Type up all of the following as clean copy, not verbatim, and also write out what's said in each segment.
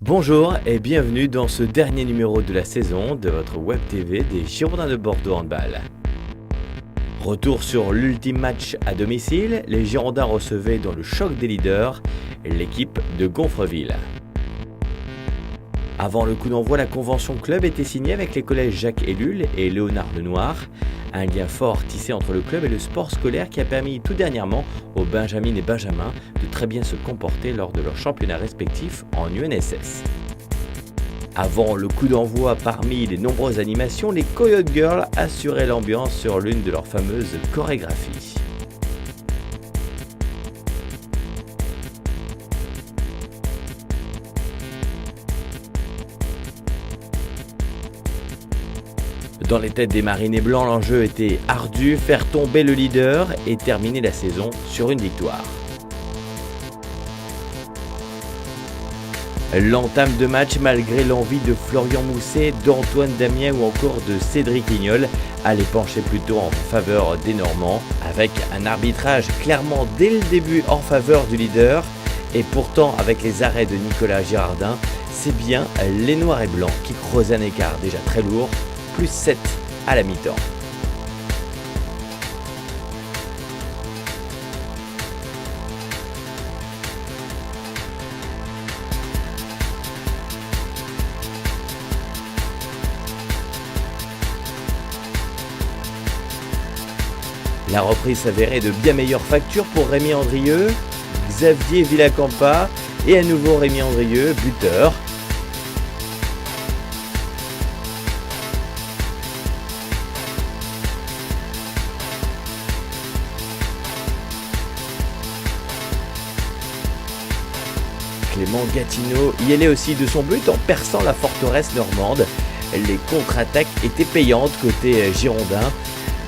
Bonjour et bienvenue dans ce dernier numéro de la saison de votre web TV des Girondins de Bordeaux Handball. Retour sur l'ultime match à domicile, les Girondins recevaient dans le choc des leaders l'équipe de Gonfreville. Avant le coup d'envoi, la convention club était signée avec les collèges Jacques Ellul et Léonard Lenoir. Un lien fort tissé entre le club et le sport scolaire qui a permis tout dernièrement aux Benjamines et Benjamins de très bien se comporter lors de leurs championnats respectifs en UNSS. Avant le coup d'envoi, parmi les nombreuses animations, les Coyote Girls assuraient l'ambiance sur l'une de leurs fameuses chorégraphies. Dans les têtes des Marinés Blancs, l'enjeu était ardu, faire tomber le leader et terminer la saison sur une victoire. L'entame de match, malgré l'envie de Florian Mousset, d'Antoine Damien ou encore de Cédric Lignol, allait pencher plutôt en faveur des Normands, avec un arbitrage clairement dès le début en faveur du leader. Et pourtant, avec les arrêts de Nicolas Girardin, c'est bien les Noirs et Blancs qui creusaient un écart déjà très lourd, plus 7 à la mi-temps. La reprise s'avérait de bien meilleure facture pour Rémi Andrieux, Xavier Villacampa et à nouveau Rémi Andrieux, buteur. Clément Gatineau y allait aussi de son but en perçant la forteresse normande. Les contre-attaques étaient payantes côté girondin.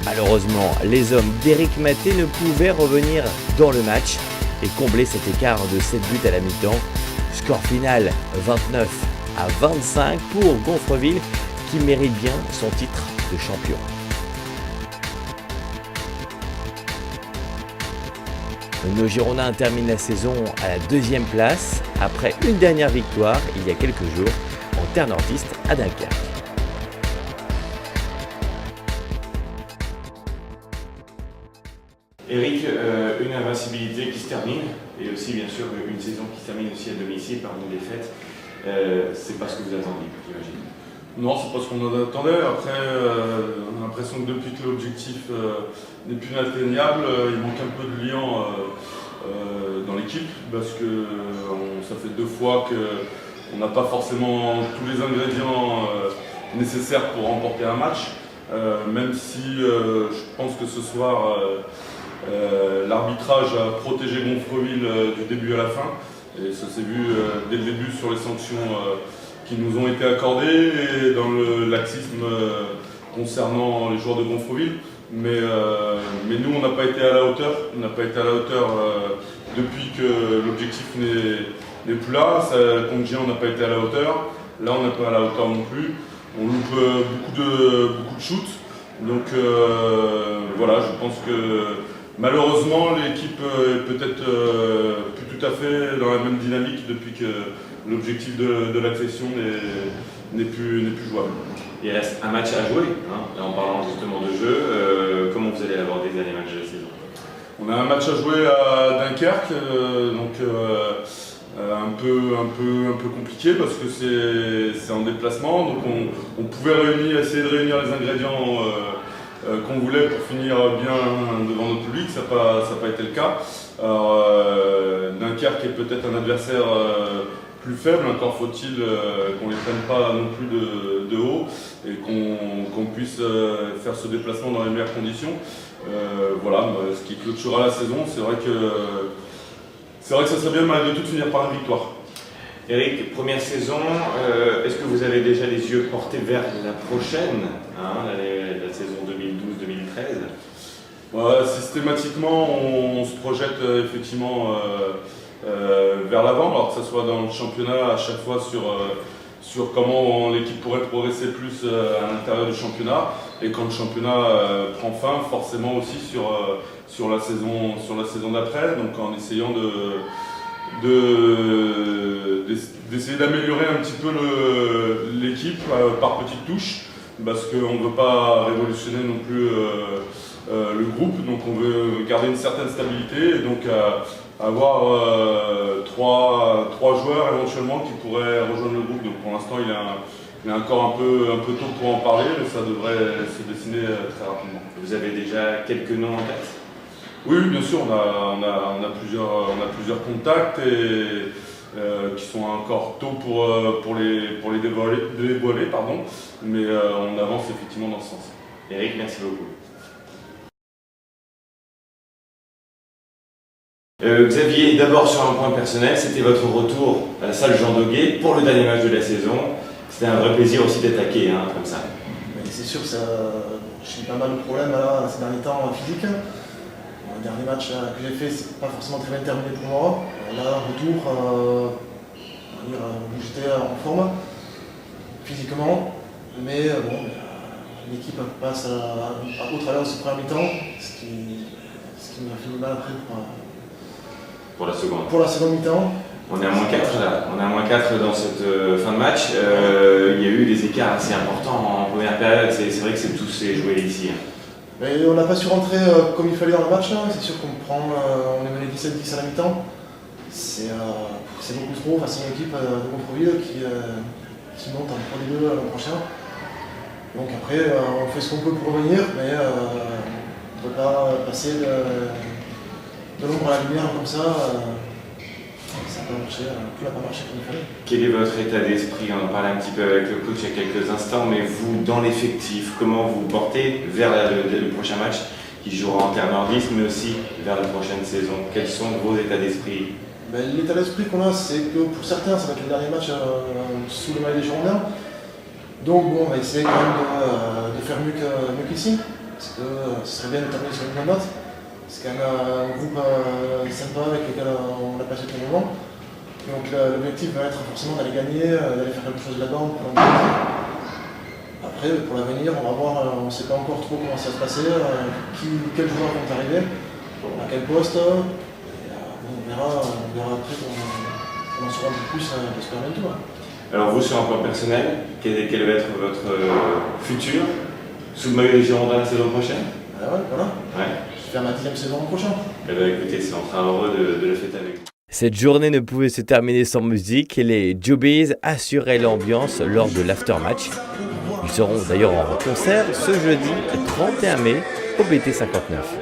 Malheureusement, les hommes d'Éric Maté ne pouvaient revenir dans le match et combler cet écart de 7 buts à la mi-temps. Score final 29-25 pour Gonfreville qui mérite bien son titre de champion. Nos Girondins terminent la saison à la 2e place après une dernière victoire il y a quelques jours en terre nordiste à Dunkerque. Eric, une invincibilité qui se termine et aussi bien sûr une saison qui se termine aussi à domicile par une défaite. C'est pas ce que vous attendiez, j'imagine. Non, c'est pas ce qu'on attendait. Après, on a l'impression que depuis que l'objectif n'est plus inatteignable, il manque un peu de liant dans l'équipe parce que ça fait 2 fois qu'on n'a pas forcément tous les ingrédients nécessaires pour remporter un match. Même si je pense que ce soir, l'arbitrage a protégé Gonfreville du début à la fin. Et ça s'est vu dès le début sur les sanctions qui nous ont été accordées et dans le laxisme concernant les joueurs de Gonfreville. Mais nous, on n'a pas été à la hauteur. On n'a pas été à la hauteur depuis que l'objectif n'est plus là. Contre Gien, on n'a pas été à la hauteur. Là, on n'est pas à la hauteur non plus. On loupe beaucoup de shoots. Donc voilà, je pense que malheureusement, l'équipe est peut-être plus tout à fait dans la même dynamique depuis que l'objectif de l'accession n'est plus jouable. Il reste un match à jouer, hein, en parlant justement de jeu. Comment vous allez aborder les derniers matchs de la saison? On a un match à jouer à Dunkerque, donc un peu compliqué parce que c'est en déplacement. Donc on pouvait essayer de réunir les ingrédients qu'on voulait pour finir bien devant notre public, ça n'a pas été le cas. Alors, Dunkerque est peut-être un adversaire plus faible, encore faut-il qu'on ne les prenne pas non plus de haut et qu'on puisse faire ce déplacement dans les meilleures conditions. Voilà, ce qui clôturera la saison, c'est vrai que ça serait bien malgré tout de finir par une victoire. Eric, première saison, est-ce que vous avez déjà les yeux portés vers la prochaine, la saison 2012-2013? Systématiquement, on se projette effectivement vers l'avant, alors que ce soit dans le championnat à chaque fois sur comment l'équipe pourrait progresser plus à l'intérieur du championnat, et quand le championnat prend fin, forcément aussi sur la saison d'après, donc en essayant d'essayer d'améliorer un petit peu l'équipe par petites touches, parce qu'on ne veut pas révolutionner non plus le groupe, donc on veut garder une certaine stabilité, et donc avoir trois joueurs éventuellement qui pourraient rejoindre le groupe. Donc pour l'instant il est encore un peu tôt pour en parler, mais ça devrait se dessiner très rapidement. Vous avez déjà quelques noms en tête? Oui, bien sûr, on a plusieurs contacts et qui sont encore tôt pour les dévoiler, pardon, mais on avance effectivement dans ce sens. Eric, merci beaucoup. Xavier, d'abord sur un point personnel, c'était votre retour à la salle Jean Doguet pour le dernier match de la saison. C'était un vrai plaisir aussi d'attaquer comme ça. C'est sûr que j'ai eu pas mal de problèmes ces derniers temps physiques. Le dernier match que j'ai fait, c'est pas forcément très bien terminé pour moi. Là, retour, j'étais en forme physiquement, mais l'équipe passe au travers de ce premier mi-temps, ce qui m'a fait du mal après pour la seconde. Pour la seconde mi-temps. On est à -4 là, on est à -4 dans cette fin de match. Il y a eu des écarts assez importants en première période, c'est vrai que tout s'est joué ici. Mais on n'a pas su rentrer comme il fallait dans le match, c'est sûr on est mené 17-10 à la mi-temps. C'est beaucoup trop face à une équipe de Gonfreville qui monte en Pro D2 l'an prochain. Donc après, on fait ce qu'on peut pour revenir, mais on ne peut pas passer de l'ombre à la lumière comme ça. Ça n'a pas marché, tout n'a pas marché comme il fallait. Quel est votre état d'esprit? On en parlait un petit peu avec le coach il y a quelques instants, mais vous, dans l'effectif, comment vous portez vers le prochain match qui jouera en terre nordiste, mais aussi vers la prochaine saison? Quels sont vos états d'esprit? L'état d'esprit qu'on a, c'est que pour certains, ça va être le dernier match sous le maillot des Girondins. Donc bon, on va essayer quand même de faire mieux qu'ici, parce que ce serait bien de terminer sur une bonne note. C'est quand même un groupe sympa avec lequel on a passé tout le moment. Donc l'objectif va être forcément d'aller gagner, d'aller faire quelque chose là-dedans. Après, pour l'avenir, on va voir, on ne sait pas encore trop comment ça va se passer, quels joueurs vont arriver, à quel poste. On verra après on en saura un peu plus j'espère bientôt. Alors vous, sur un plan personnel, quel va être votre futur sous le maillot des Girondins la saison prochaine? Voilà. Ouais. Je vais faire ma 10e saison l'an prochain. Eh bien écoutez, on sera heureux de la fêter avec vous. Cette journée ne pouvait se terminer sans musique et les Jobies assuraient l'ambiance lors de l'aftermatch. Ils seront d'ailleurs en concert ce jeudi 31 mai au BT 59.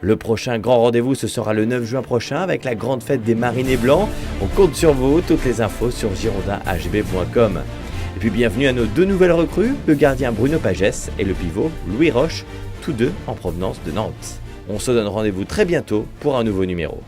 Le prochain grand rendez-vous, ce sera le 9 juin prochain avec la grande fête des Marinés Blancs. On compte sur vous, toutes les infos sur girondinhb.com. Et puis bienvenue à nos deux nouvelles recrues, le gardien Bruno Pagès et le pivot Louis Roche, tous deux en provenance de Nantes. On se donne rendez-vous très bientôt pour un nouveau numéro.